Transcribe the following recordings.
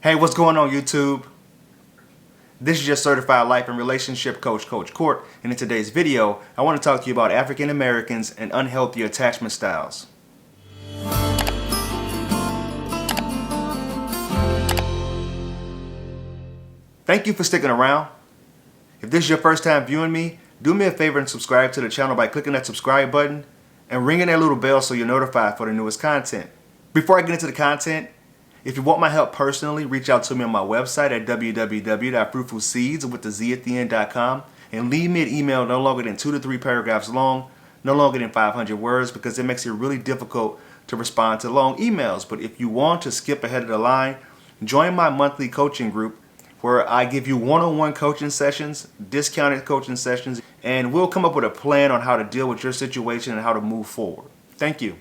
Hey, what's going on YouTube? This is your certified life and relationship coach, Coach Court, and in today's video, I want to talk to you about African Americans and unhealthy attachment styles. Thank you for sticking around. If this is your first time viewing me, do me a favor and subscribe to the channel by clicking that subscribe button and ringing that little bell so you're notified for the newest content. Before I get into the content, if you want my help personally, reach out to me on my website at www.fruitfulseeds.com and leave me an email no longer than 2 to 3 paragraphs long, no longer than 500 words, because it makes it really difficult to respond to long emails. But if you want to skip ahead of the line, join my monthly coaching group where I give you one-on-one coaching sessions, discounted coaching sessions, and we'll come up with a plan on how to deal with your situation and how to move forward. Thank you.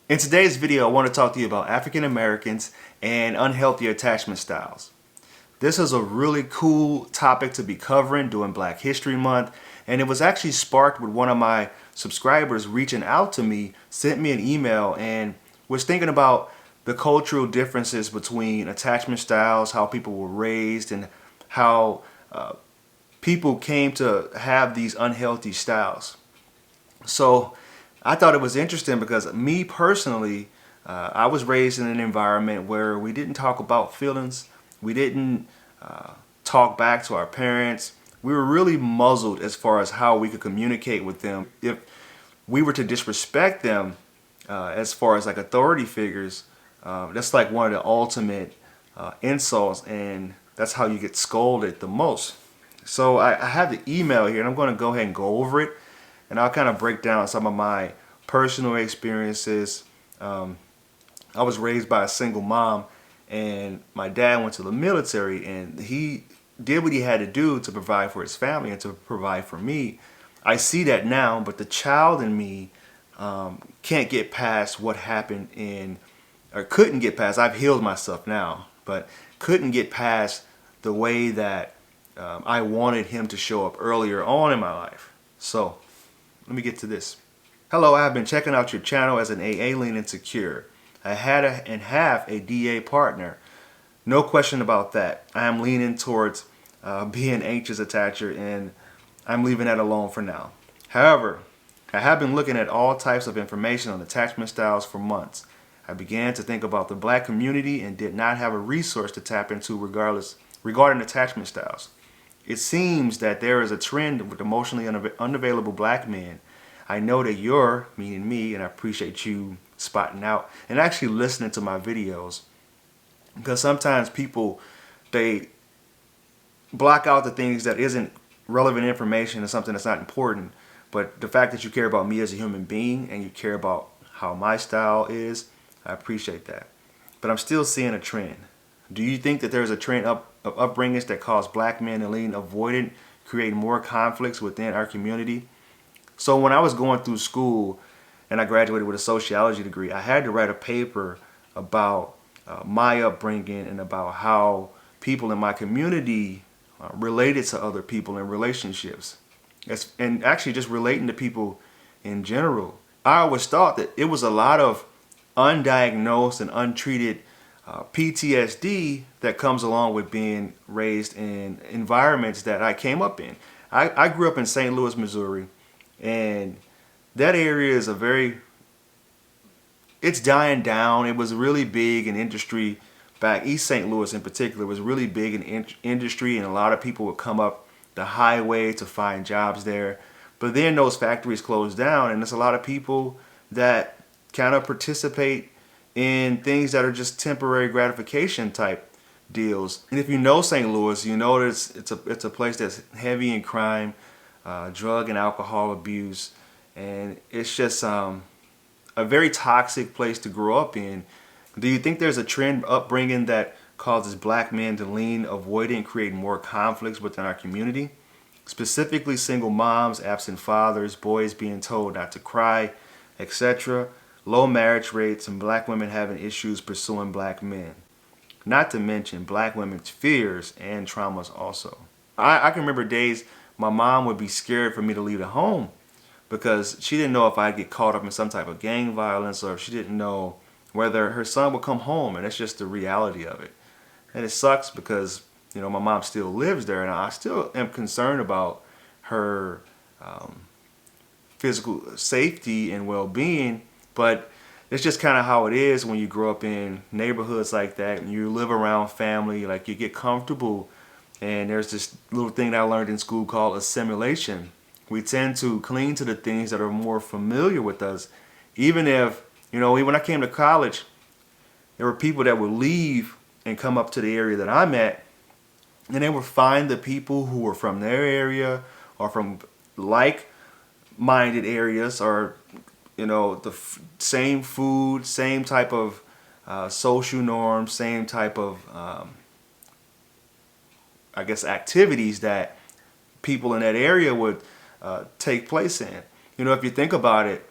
In today's video, I want to talk to you about African Americans and unhealthy attachment styles. This is a really cool topic to be covering during Black History Month, and it was actually sparked with one of my subscribers reaching out to me, sent me an email, and was thinking about the cultural differences between attachment styles, how people were raised, and how people came to have these unhealthy styles. So I thought it was interesting because me personally, I was raised in an environment where we didn't talk about feelings. We didn't talk back to our parents. We were really muzzled as far as how we could communicate with them. If we were to disrespect them as far as like authority figures, that's like one of the ultimate insults, and that's how you get scolded the most. So I have the email here, and I'm going to go ahead and go over it, and I'll kind of break down some of my personal experiences. I was raised by a single mom, and my dad went to the military, and he did what he had to do to provide for his family and to provide for me. I see that now, but the child in me can't get past what happened or couldn't get past. I've healed myself now, but couldn't get past the way that I wanted him to show up earlier on in my life. So let me get to this. Hello, I have been checking out your channel as an AA leaning secure. I had and have a DA partner. No question about that. I am leaning towards being anxious attacher, and I'm leaving that alone for now. However, I have been looking at all types of information on attachment styles for months. I began to think about the Black community and did not have a resource to tap into regarding attachment styles. It seems that there is a trend with emotionally unavailable Black men. I know that you're, meaning me, and I appreciate you spotting out and actually listening to my videos, because sometimes people, they block out the things that isn't relevant information and something that's not important. But the fact that you care about me as a human being and you care about how my style is, I appreciate that. But I'm still seeing a trend. Do you think that there's a trend of upbringings that cause Black men to lean avoidant, create more conflicts within our community? So when I was going through school and I graduated with a sociology degree, I had to write a paper about my upbringing and about how people in my community related to other people in relationships. And actually just relating to people in general. I always thought that it was a lot of undiagnosed and untreated PTSD that comes along with being raised in environments that I came up in. I grew up in St. Louis, Missouri, and that area is it's dying down. It was really big in industry back. East St. Louis in particular was really big in industry, and a lot of people would come up the highway to find jobs there. But then those factories closed down, and there's a lot of people that kind of participate in things that are just temporary gratification type deals. And if you know St. Louis, you know that it's a place that's heavy in crime, drug and alcohol abuse, and it's just a very toxic place to grow up in. Do you think there's a trend upbringing that causes Black men to lean avoidant, create more conflicts within our community? Specifically single moms, absent fathers, boys being told not to cry, etc. Low marriage rates, and Black women having issues pursuing Black men. Not to mention Black women's fears and traumas also. I can remember days my mom would be scared for me to leave the home because she didn't know if I'd get caught up in some type of gang violence, or if she didn't know whether her son would come home, and that's just the reality of it. And it sucks because, my mom still lives there, and I still am concerned about her physical safety and well-being. But it's just kind of how it is when you grow up in neighborhoods like that and you live around family. Like, you get comfortable, and there's this little thing that I learned in school called assimilation. We tend to cling to the things that are more familiar with us, even if, when I came to college, there were people that would leave and come up to the area that I'm at, and they would find the people who were from their area or from like-minded areas, or same food, same type of social norms, same type of I guess activities that people in that area would take place in. If you think about it,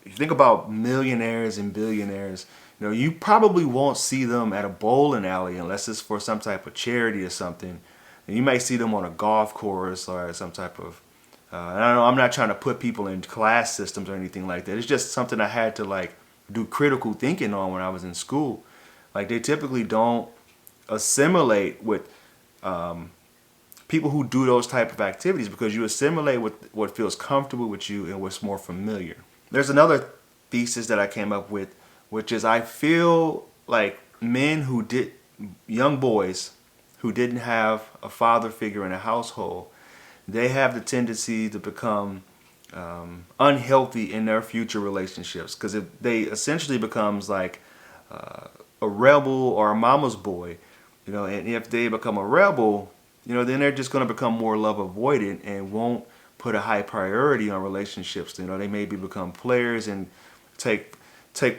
if you think about millionaires and billionaires, you probably won't see them at a bowling alley unless it's for some type of charity or something. And you might see them on a golf course or some type of. And I know I'm not trying to put people in class systems or anything like that. It's just something I had to do critical thinking on when I was in school. Like, they typically don't assimilate with people who do those type of activities, because you assimilate with what feels comfortable with you and what's more familiar. There's another thesis that I came up with, which is I feel like young boys who didn't have a father figure in a household, they have the tendency to become unhealthy in their future relationships, because if they essentially becomes like a rebel or a mama's boy, and if they become a rebel, then they're just going to become more love avoidant and won't put a high priority on relationships. They maybe become players and take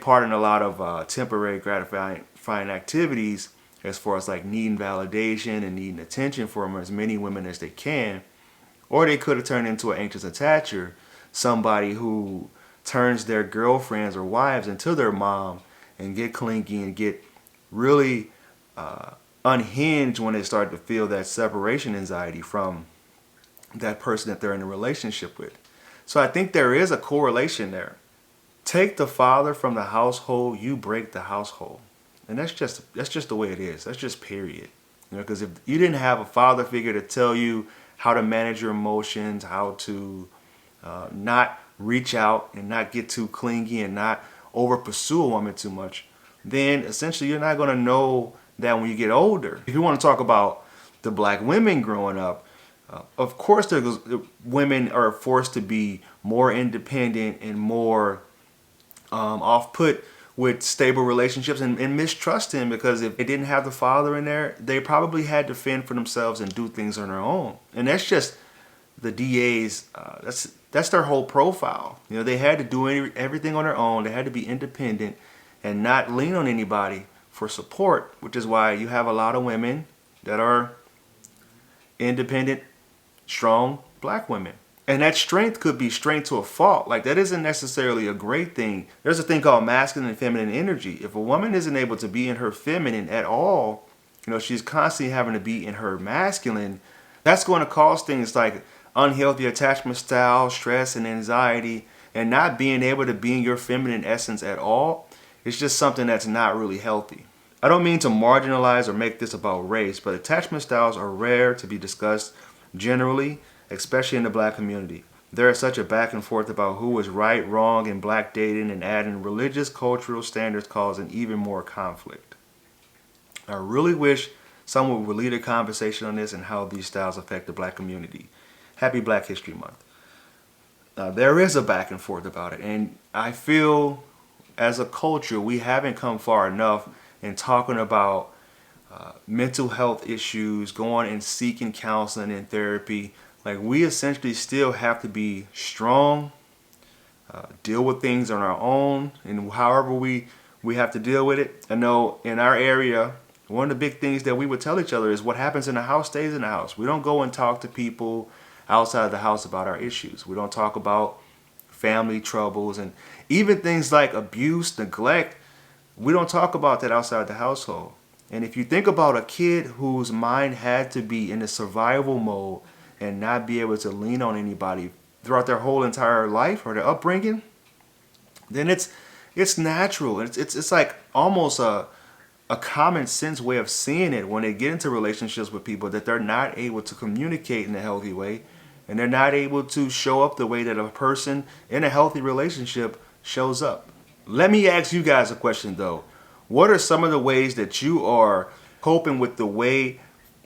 part in a lot of temporary gratifying activities, as far as like needing validation and needing attention from as many women as they can. Or they could have turned into an anxious attacher, somebody who turns their girlfriends or wives into their mom and get clingy and get really unhinged when they start to feel that separation anxiety from that person that they're in a relationship with. So I think there is a correlation there. Take the father from the household, you break the household. And that's just the way it is. That's just period. Because if you didn't have a father figure to tell you how to manage your emotions, how to not reach out and not get too clingy and not over pursue a woman too much, then essentially you're not going to know that when you get older. If you want to talk about the black women growing up, of course women are forced to be more independent and more off-put with stable relationships and mistrusting, because if they didn't have the father in there, they probably had to fend for themselves and do things on their own. And that's just the DA's, that's their whole profile. They had to do everything on their own. They had to be independent and not lean on anybody for support, which is why you have a lot of women that are independent, strong black women. And that strength could be strength to a fault. Like, that isn't necessarily a great thing. There's a thing called masculine and feminine energy. If a woman isn't able to be in her feminine at all, she's constantly having to be in her masculine, that's going to cause things like unhealthy attachment styles, stress and anxiety, and not being able to be in your feminine essence at all. It's just something that's not really healthy. I don't mean to marginalize or make this about race, but attachment styles are rare to be discussed generally, especially in the black community. There is such a back and forth about who is right, wrong in black dating, and adding religious, cultural standards causing even more conflict. I really wish someone would lead a conversation on this and how these styles affect the black community. Happy Black History Month. There is a back and forth about it, and I feel as a culture we haven't come far enough in talking about mental health issues, going and seeking counseling and therapy. Like, we essentially still have to be strong, deal with things on our own, and however we have to deal with it. I know in our area, one of the big things that we would tell each other is what happens in the house stays in the house. We don't go and talk to people outside the house about our issues. We don't talk about family troubles and even things like abuse, neglect. We don't talk about that outside the household. And if you think about a kid whose mind had to be in a survival mode and not be able to lean on anybody throughout their whole entire life or their upbringing, then it's natural. It's like almost a a common sense way of seeing it when they get into relationships with people, that they're not able to communicate in a healthy way, and they're not able to show up the way that a person in a healthy relationship shows up. Let me ask you guys a question though. What are some of the ways that you are coping with the way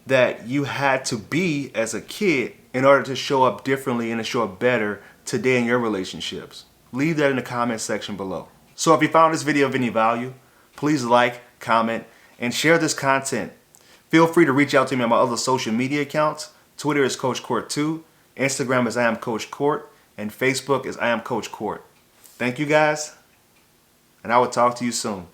that you had to be as a kid in order to show up differently and to show up better today in your relationships? Leave that in the comment section below. So if you found this video of any value, please like, comment, and share this content. Feel free to reach out to me on my other social media accounts. Twitter is Coach Court 2, Instagram is I Am Coach Court, and Facebook is I Am Coach Court. Thank you guys, and I will talk to you soon.